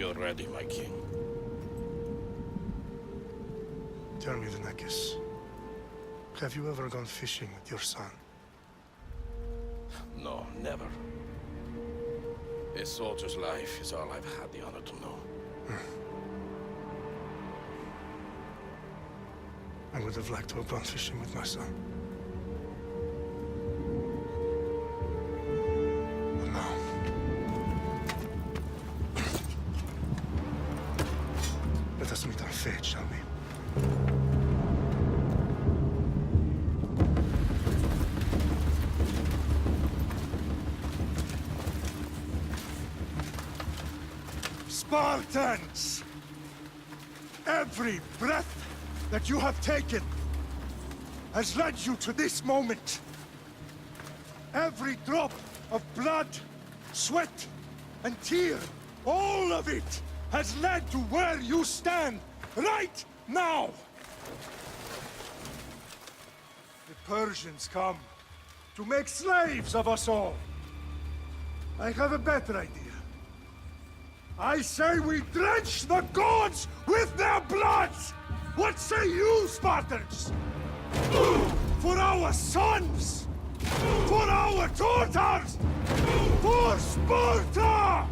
you're ready, my king. Tell me, Venekis, have you ever gone fishing with your son? No, never. A soldier's life is all I've had the honor to know. I would have liked to have gone fishing with my son. But no. Let us meet our fate, shall we? Spartans! Every breath that you have taken has led you to this moment. Every drop of blood, sweat, and tear, all of it has led to where you stand right now. The Persians come to make slaves of us all. I have a better idea. I say we drench the gods with their blood! What say you, Spartans? For our sons! For our daughters! For Sparta!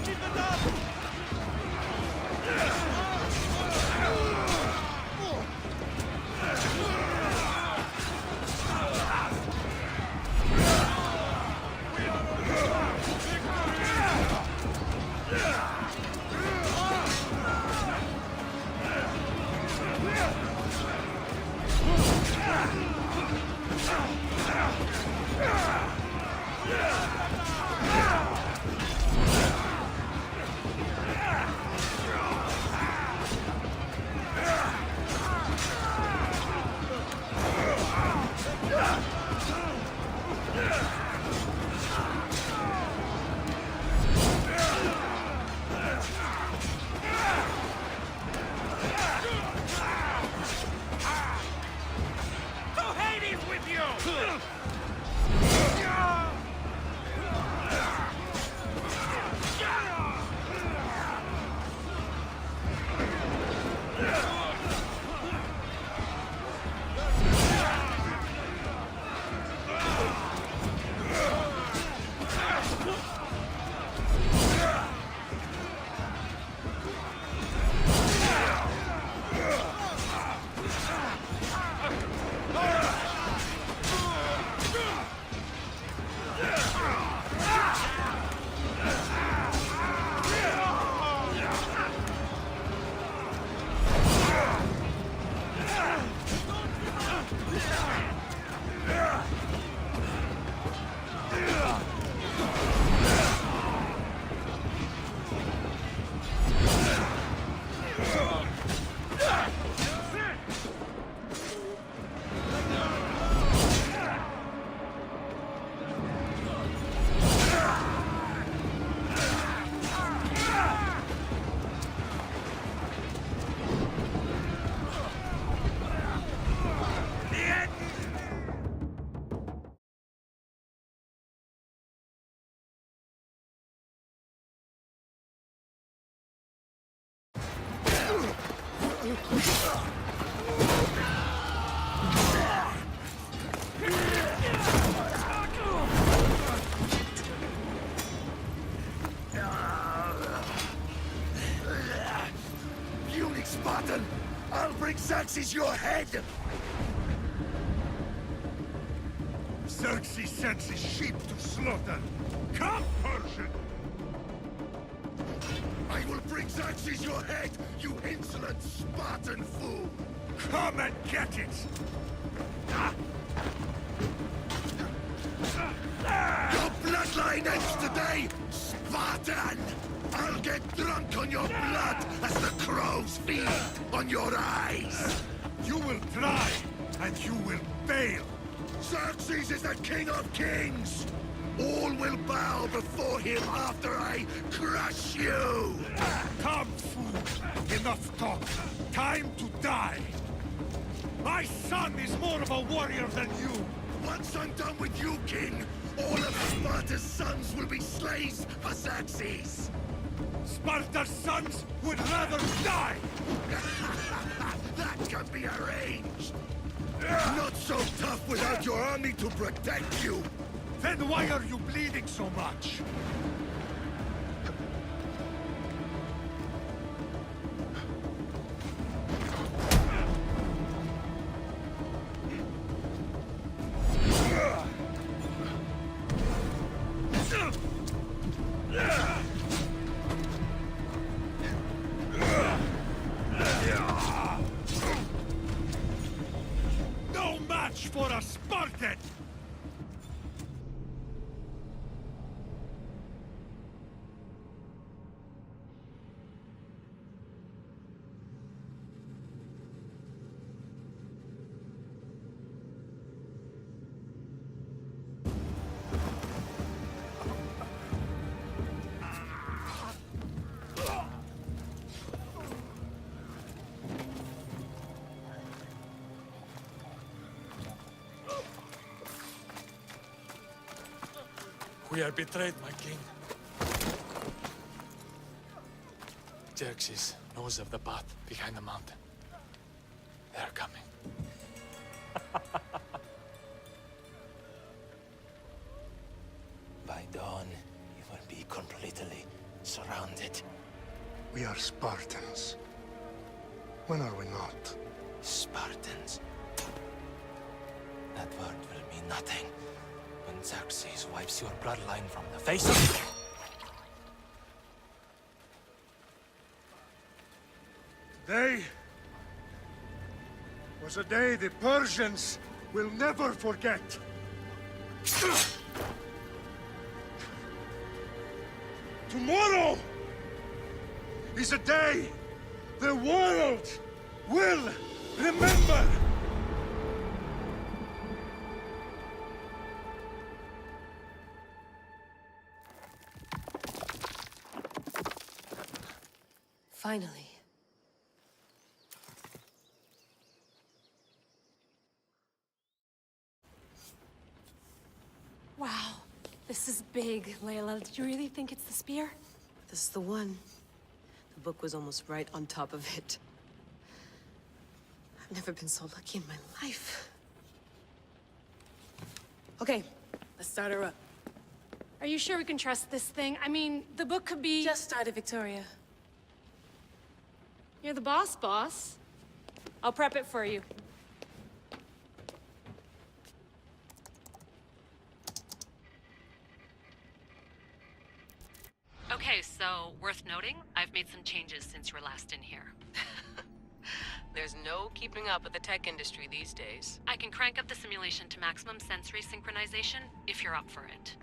Keep it up! Spartan! I'll bring Xerxes your head! Xerxes sends his sheep to slaughter. Come, Persian! I will bring Xerxes your head, you insolent Spartan fool! Come and get it! Your bloodline ends today, Spartan! I'll get drunk on your blood as the crows feed on your eyes! You will try, and you will fail! Xerxes is the king of kings! All will bow before him after I crush you! Come, fool! Enough talk! Time to die! My son is more of a warrior than you! Once I'm done with you, king, all of Sparta's sons will be slaves for Xerxes! Sparta's sons would rather die! That can be arranged! Not so tough without your army to protect you! Then why are you bleeding so much? No match for a Spartan! We are betrayed, my king. Xerxes knows of the path behind the mountain. They are coming. By dawn, you will be completely surrounded. We are Spartans. When are we not? Spartans. That word will mean nothing when Xerxes wipes your bloodline from the face of... Today was a day the Persians will never forget. Tomorrow is a day the world will remember. Finally. Wow, this is big, Layla. Did you really think it's the spear? This is the one. The book was almost right on top of it. I've never been so lucky in my life. Okay, let's start her up. Are you sure we can trust this thing? I mean, the book could be... Just started, Victoria. You're the boss. I'll prep it for you. Okay, so worth noting, I've made some changes since you were last in here. There's no keeping up with the tech industry these days. I can crank up the simulation to maximum sensory synchronization if you're up for it.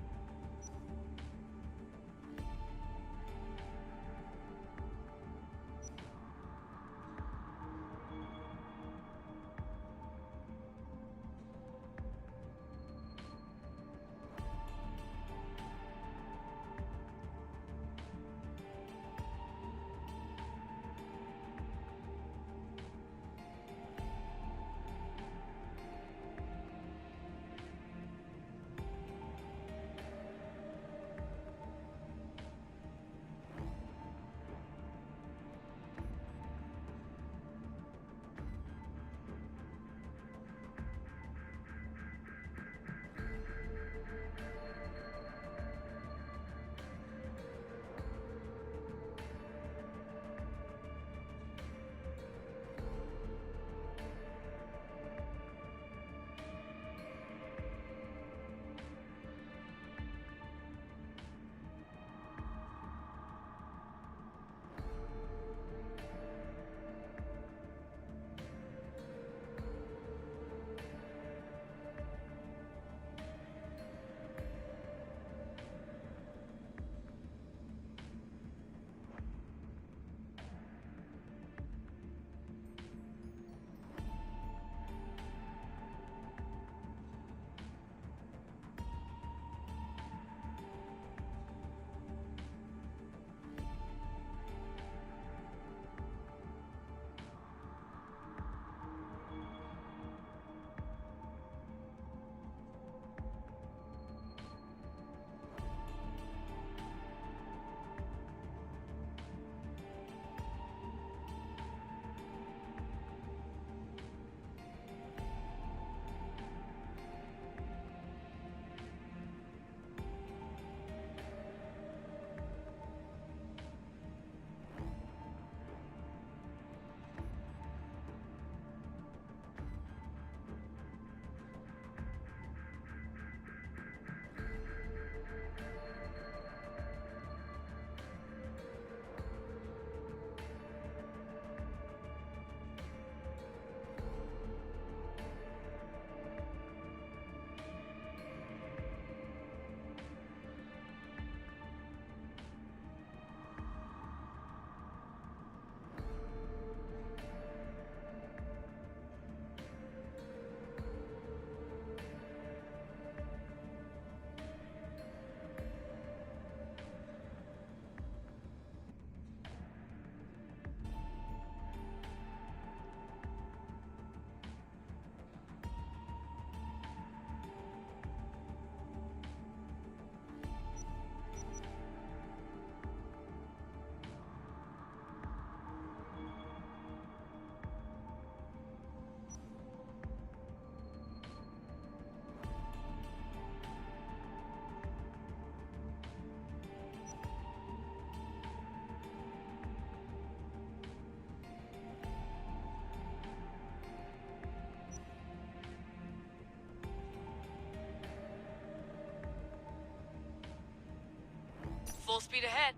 Full speed ahead.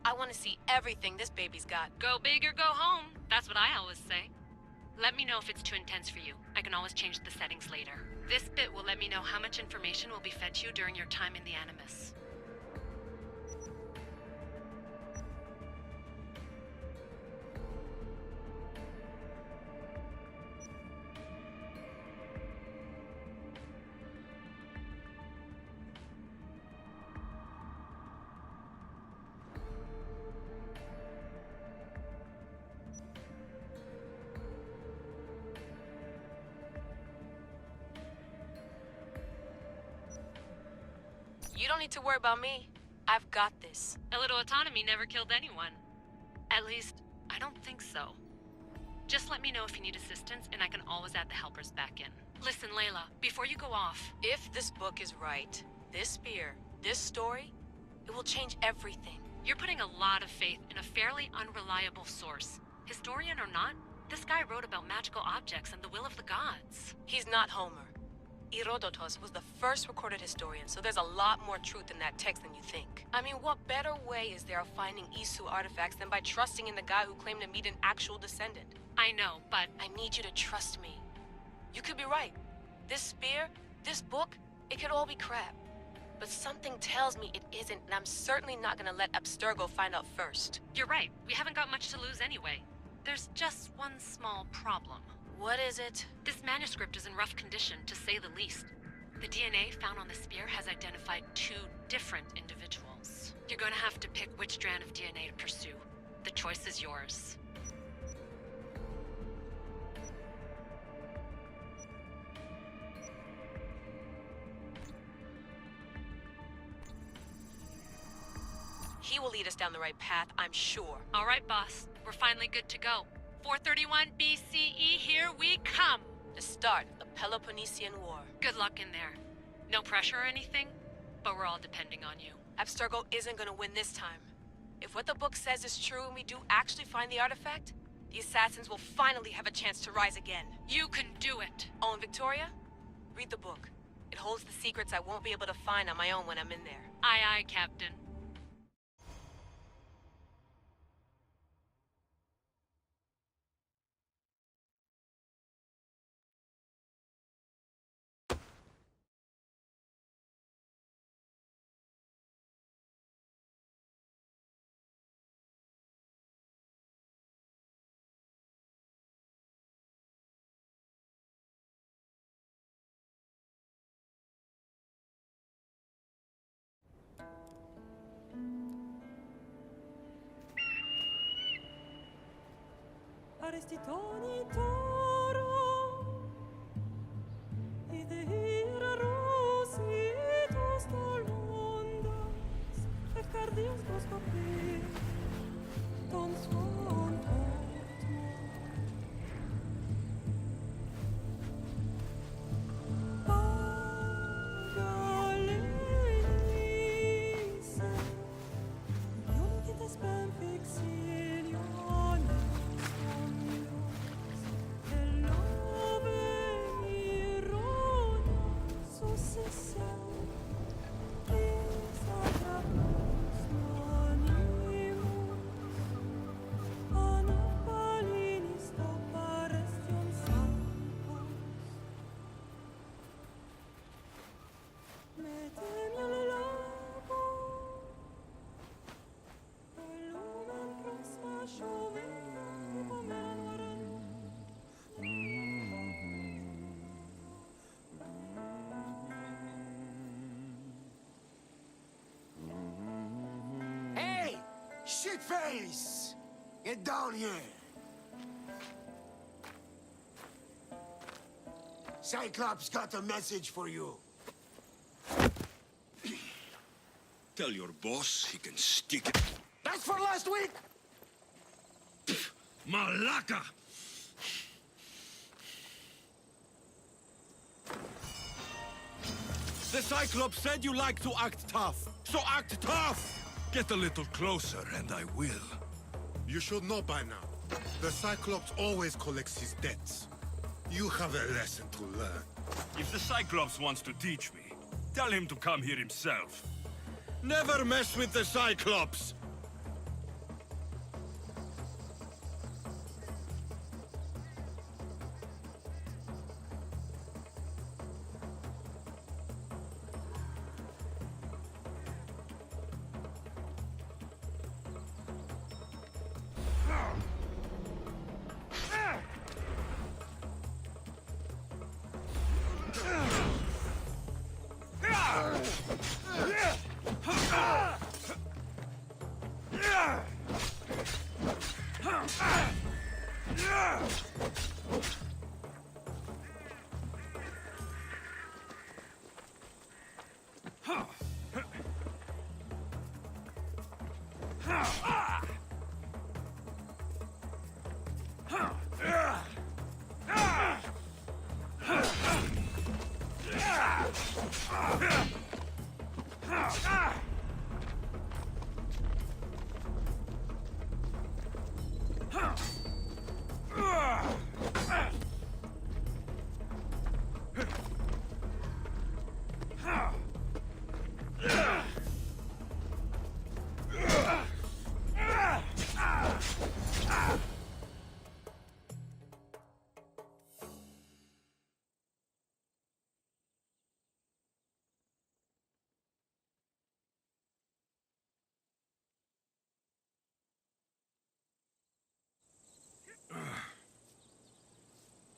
I want to see everything this baby's got. Go big or go home. That's what I always say. Let me know if it's too intense for you. I can always change the settings later. This bit will let me know how much information will be fed to you during your time in the Animus. You don't need to worry about me. I've got this. A little autonomy never killed anyone. At least, I don't think so. Just let me know if you need assistance, and I can always add the helpers back in. Listen, Layla, before you go off... If this book is right, this spear, this story, it will change everything. You're putting a lot of faith in a fairly unreliable source. Historian or not, this guy wrote about magical objects and the will of the gods. He's not Homer. Herodotus was the first recorded historian, so there's a lot more truth in that text than you think. I mean, what better way is there of finding Isu artifacts than by trusting in the guy who claimed to meet an actual descendant? I know, but... I need you to trust me. You could be right. This spear, this book, it could all be crap. But something tells me it isn't, and I'm certainly not gonna let Abstergo find out first. You're right. We haven't got much to lose anyway. There's just one small problem. What is it? This manuscript is in rough condition, to say the least. The DNA found on the spear has identified 2 different individuals. You're gonna have to pick which strand of DNA to pursue. The choice is yours. He will lead us down the right path, I'm sure. All right, boss. We're finally good to go. 431 BCE, here we come! The start of the Peloponnesian War. Good luck in there. No pressure or anything, but we're all depending on you. Abstergo isn't gonna win this time. If what the book says is true and we do actually find the artifact, the assassins will finally have a chance to rise again. You can do it! Oh, and Victoria? Read the book. It holds the secrets I won't be able to find on my own when I'm in there. Aye, aye, Captain. Arestitoni toro, idehira rositos dolondas, et cardios dos copir, ton son Shitface! Get down here! Cyclops got a message for you. Tell your boss he can stick it. That's for last week! Malaka! The Cyclops said you like to act tough, so act tough! Get a little closer, and I will. You should know by now. The Cyclops always collects his debts. You have a lesson to learn. If the Cyclops wants to teach me, tell him to come here himself. Never mess with the Cyclops!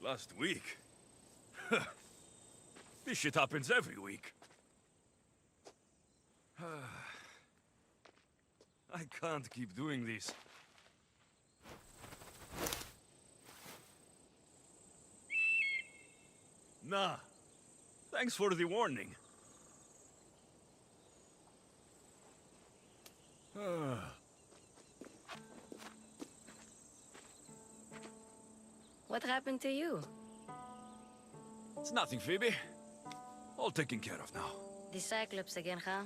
Last week? This shit happens every week. I can't keep doing this. Nah. Thanks for the warning. What happened to you? It's nothing, Phoebe. All taken care of now. The Cyclops again, huh?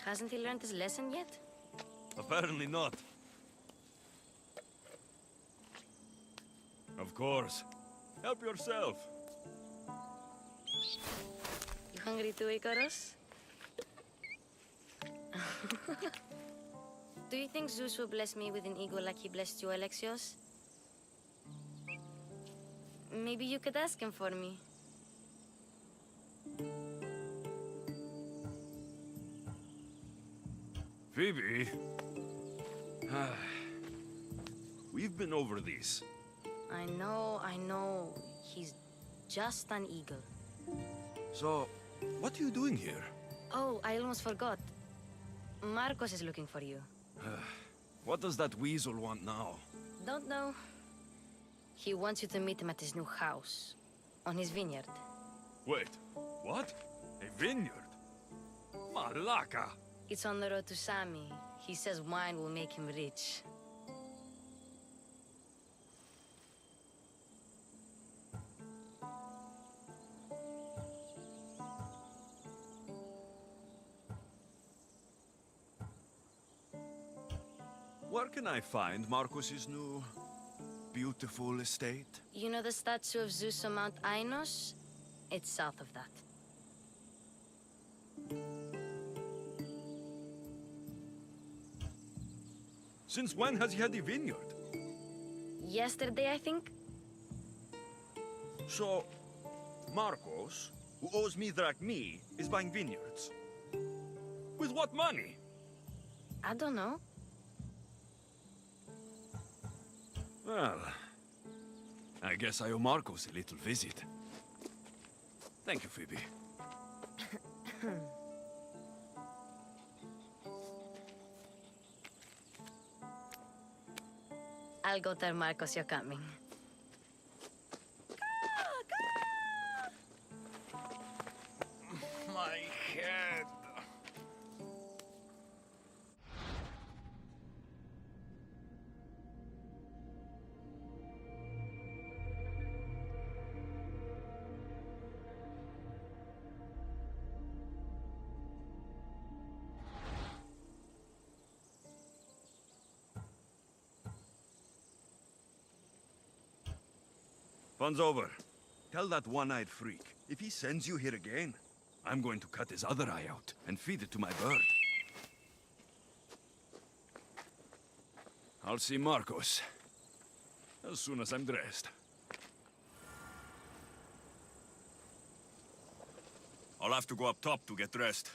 Hasn't he learned his lesson yet? Apparently not. Of course. Help yourself. You hungry too, Icarus? Do you think Zeus will bless me with an ego like he blessed you, Alexios? Maybe you could ask him for me. Phoebe? We've been over this. I know. He's just an eagle. So, what are you doing here? Oh, I almost forgot. Marcos is looking for you. What does that weasel want now? Don't know. He wants you to meet him at his new house. On his vineyard. Wait, what? A vineyard? Malaka! It's on the road to Sami. He says wine will make him rich. Where can I find Marcus's new, beautiful estate? You know the statue of Zeus on Mount Ainos? It's south of that. Since when has he had a vineyard? Yesterday, I think? So, Marcos, who owes me drachmi, is buying vineyards. With what money? I don't know. Well, I guess I owe Marcos a little visit. Thank you, Phoebe. I'll go tell Marcos you're coming. My head. Fun's over. Tell that one-eyed freak, if he sends you here again, I'm going to cut his other eye out and feed it to my bird. I'll see Marcos as soon as I'm dressed. I'll have to go up top to get dressed.